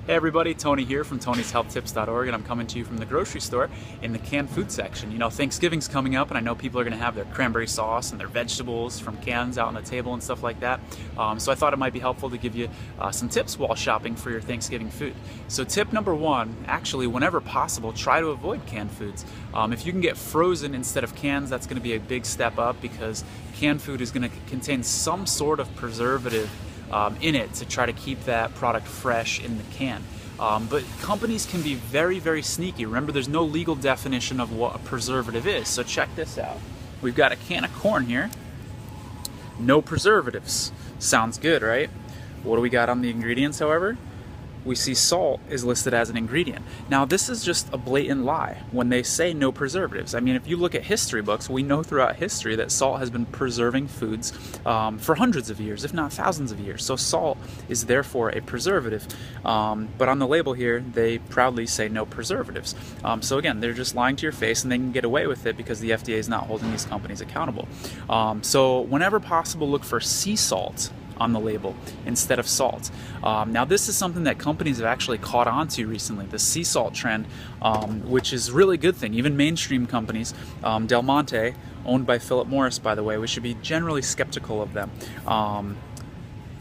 Hey everybody, Tony here from tonyshealthtips.org, and I'm coming to you from the grocery store in the canned food section. You know, Thanksgiving's coming up, and I know people are going to have their cranberry sauce and their vegetables from cans out on the table and stuff like that. So I thought it might be helpful to give you some tips while shopping for your Thanksgiving food. So tip number one, actually, whenever possible, try to avoid canned foods. If you can get frozen instead of cans, that's going to be a big step up, because canned food is going to contain some sort of preservative in it to try to keep that product fresh in the can. But companies can be very, very sneaky. Remember, there's no legal definition of what a preservative is. So check this out. We've got a can of corn here. No preservatives. Sounds good, right? What do we got on the ingredients, however? We see salt is listed as an ingredient. Now, this is just a blatant lie when they say no preservatives. I mean, if you look at history books, we know throughout history that salt has been preserving foods for hundreds of years, if not thousands of years. So salt is therefore a preservative. But on the label here, they proudly say no preservatives. So again, they're just lying to your face, and they can get away with it because the FDA is not holding these companies accountable. So whenever possible, look for sea salt on the label instead of salt. Now, this is something that companies have actually caught on to recently, the sea salt trend, which is a really good thing. Even mainstream companies, Del Monte, owned by Philip Morris, by the way, we should be generally skeptical of them.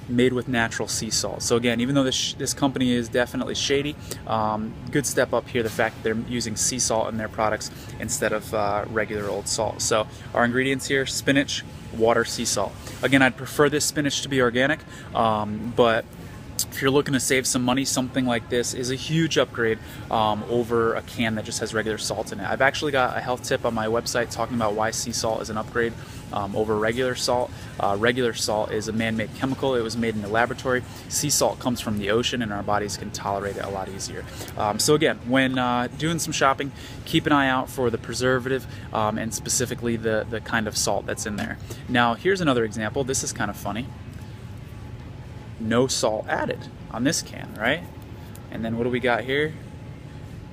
Made with natural sea salt. So again, even though this company is definitely shady, good step up here, the fact that they're using sea salt in their products instead of regular old salt. So our ingredients here: spinach, water, sea salt. Again, I'd prefer this spinach to be organic, but if you're looking to save some money, something like this is a huge upgrade over a can that just has regular salt in it. I've actually got a health tip on my website talking about why sea salt is an upgrade over regular salt. Regular salt is a man-made chemical. It was made in a laboratory. Sea salt comes from the ocean, and our bodies can tolerate it a lot easier. So again, when doing some shopping, keep an eye out for the preservative and specifically the kind of salt that's in there. Now, here's another example. This is kind of funny. No salt added on this can, right? And then what do we got here?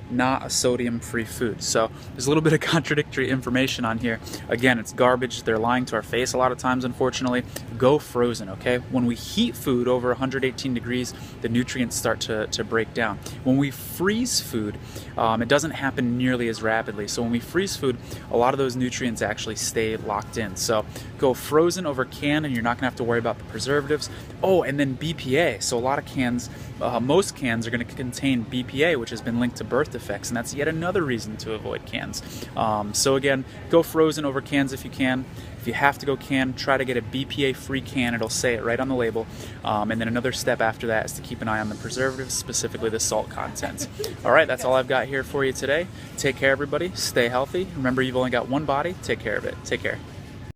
Not a sodium-free food. So there's a little bit of contradictory information on here. Again, it's garbage. They're lying to our face a lot of times, unfortunately. Go frozen, okay? When we heat food over 118 degrees, the nutrients start to break down. When we freeze food, it doesn't happen nearly as rapidly. So when we freeze food, a lot of those nutrients actually stay locked in. So go frozen over can, and you're not gonna have to worry about the preservatives. Oh, and then BPA. So a lot of cans, most cans are gonna contain BPA, which has been linked to birth effects, and that's yet another reason to avoid cans. So again, go frozen over cans if you can. If you have to go can, try to get a BPA-free can. It'll say it right on the label. And then another step after that is to keep an eye on the preservatives, specifically the salt content. All right, that's all I've got here for you today. Take care, everybody. Stay healthy. Remember, you've only got one body. Take care of it. Take care.